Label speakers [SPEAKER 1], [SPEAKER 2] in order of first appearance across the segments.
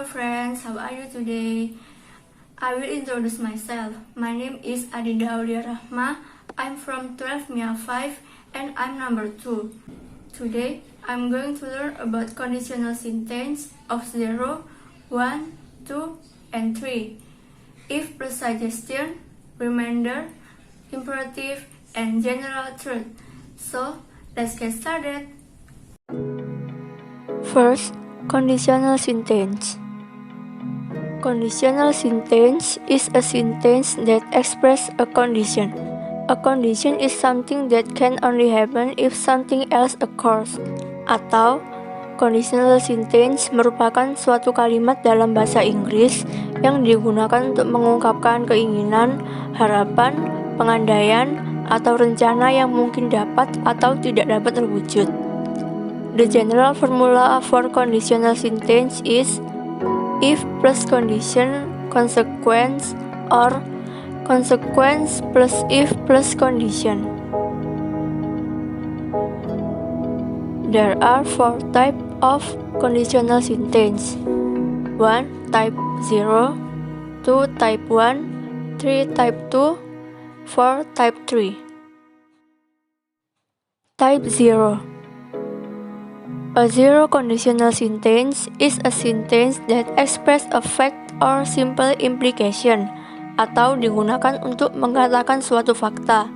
[SPEAKER 1] Hello friends, how are you today? I will introduce myself. My name is Adinda Aulia Rahma. I'm from 12 MIA 5 and I'm number 2. Today, I'm going to learn about conditional sentence of 0, 1, 2, and 3. If plus suggestion, remainder, imperative, and general truth. So, let's get started.
[SPEAKER 2] First, conditional sentence. Conditional sentence is a sentence that expresses a condition. A condition is something that can only happen if something else occurs. Atau, conditional sentence merupakan suatu kalimat dalam bahasa Inggris yang digunakan untuk mengungkapkan keinginan, harapan, pengandaian, atau rencana yang mungkin dapat atau tidak dapat terwujud. The general formula for conditional sentence is if plus condition, consequence, or consequence plus if plus condition. There are 4 types of conditional sentence. 1. Type 0, 2. Type 1, 3. Type 2, 4. Type 3. Type 0. A zero conditional sentence is a sentence that expresses a fact or simple implication, atau digunakan untuk mengatakan suatu fakta.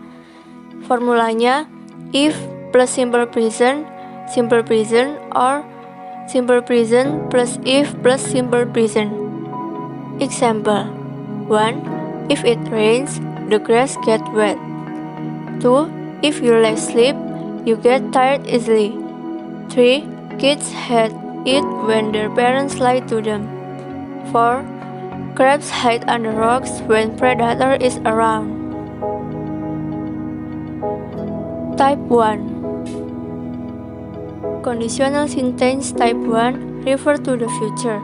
[SPEAKER 2] Formulanya if plus simple present, or simple present plus if plus simple present. Example: 1. If it rains, the grass gets wet. 2. If you lack sleep, you get tired easily. 3. Kids hate it when their parents lie to them. 4. Crabs hide under rocks when predator is around. Type 1. Conditional sentence type 1 refer to the future.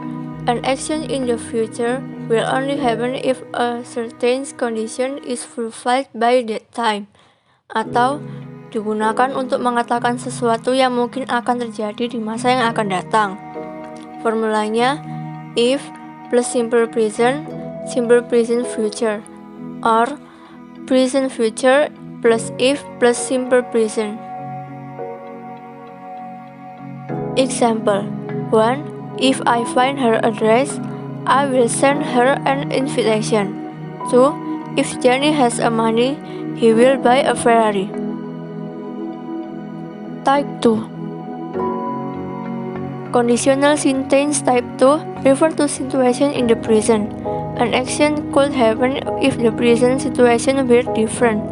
[SPEAKER 2] An action in the future will only happen if a certain condition is fulfilled by that time. Atau digunakan untuk mengatakan sesuatu yang mungkin akan terjadi di masa yang akan datang. Formulanya if plus simple present future, or present future plus if plus simple present. Example: 1. If I find her address, I will send her an invitation. 2. If Johnny has a money, he will buy a Ferrari. Type 2. Conditional sentence type 2 refer to situation in the present. An action could happen if the present situation were different.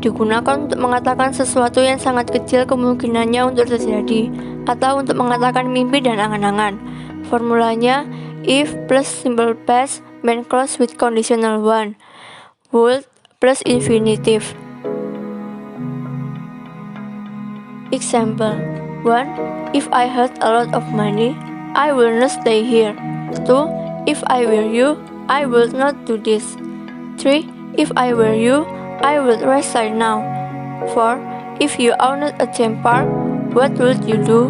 [SPEAKER 2] Digunakan untuk mengatakan sesuatu yang sangat kecil kemungkinannya untuk terjadi, atau untuk mengatakan mimpi dan angan-angan. Formulanya if plus simple past main clause with conditional 1, would plus infinitive. Example: 1. If I had a lot of money, I will not stay here. 2. If I were you, I would not do this. 3. If I were you, I would rest right now. 4. If you owned a theme park, what would you do?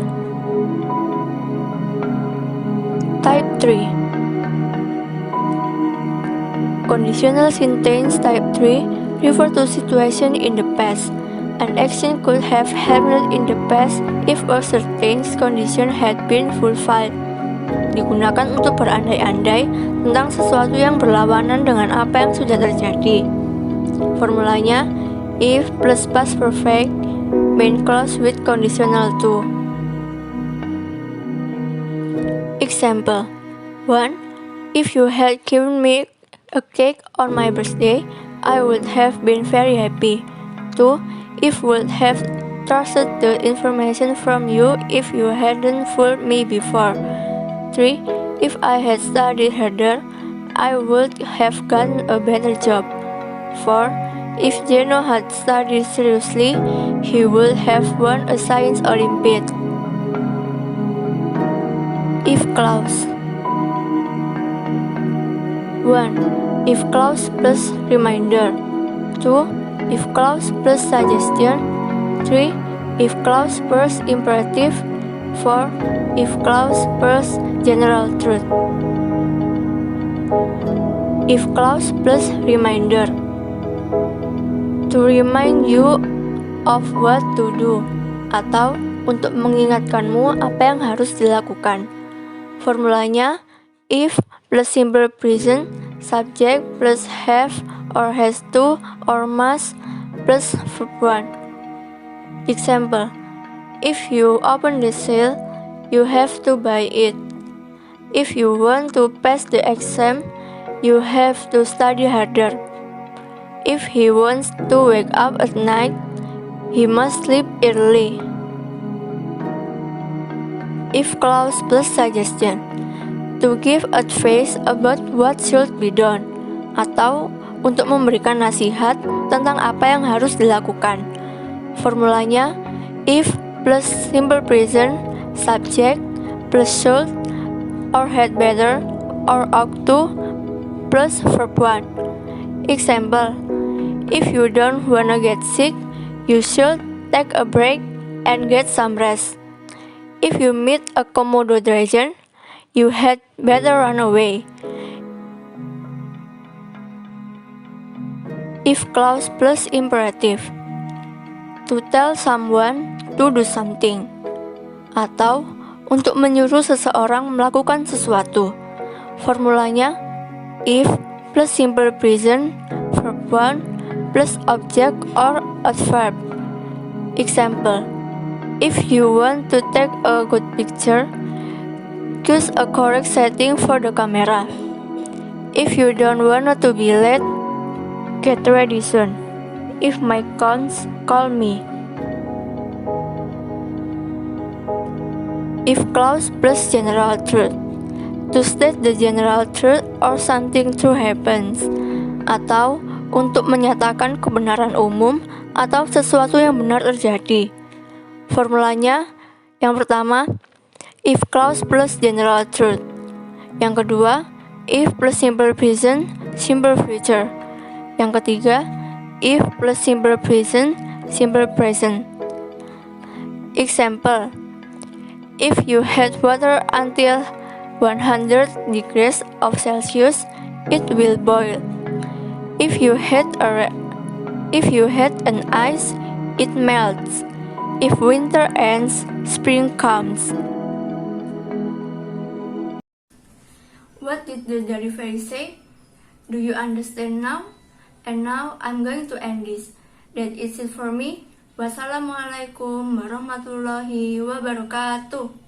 [SPEAKER 2] Type 3. Conditional sentence type 3 refer to situation in the past. An action could have happened in the past if a certain condition had been fulfilled. Digunakan untuk berandai-andai tentang sesuatu yang berlawanan dengan apa yang sudah terjadi. Formulanya if plus past perfect main clause with conditional 2. Example: 1. If you had given me a cake on my birthday, I would have been very happy. 2. If would have trusted the information from you if you hadn't fooled me before. 3. If I had studied harder, I would have gotten a better job. 4. If Geno had studied seriously, he would have won a science Olympiad. If clause. 1. If clause plus reminder. 2. If clause plus suggestion. 3. If clause plus imperative. 4. If clause plus general truth. If clause plus reminder. To remind you of what to do, atau untuk mengingatkanmu apa yang harus dilakukan. Formulanya if plus simple present, subject plus have or has to or must plus verb 1. Example: if you open the sale, you have to buy it. If you want to pass the exam, you have to study harder. If he wants to wake up at night, he must sleep early. If clause plus suggestion. To give advice about what should be done, atau untuk memberikan nasihat tentang apa yang harus dilakukan. Formulanya if plus simple present, subject plus should or had better or ought to plus verb 1. Example: if you don't wanna get sick, you should take a break and get some rest. If you meet a Komodo dragon, you had better run away. If clause plus imperative. To tell someone to do something, atau untuk menyuruh seseorang melakukan sesuatu. Formulanya if plus simple present, verb 1 plus object or adverb. Example: if you want to take a good picture, choose a correct setting for the camera. If you don't want to be late, get ready soon. If my cons, call me. If clause plus general truth. To state the general truth or something true happens, atau untuk menyatakan kebenaran umum atau sesuatu yang benar terjadi. Formulanya yang pertama if clause plus general truth. Yang kedua if plus simple present, simple future. Yang ketiga if plus simple present, simple present. Example: if you heat water until 100 degrees of Celsius, it will boil. If you heat an ice, it melts. If winter ends, spring comes.
[SPEAKER 1] What did the delivery say? Do you understand now? And now I'm going to end this. That is it for me. Wassalamualaikum warahmatullahi wabarakatuh.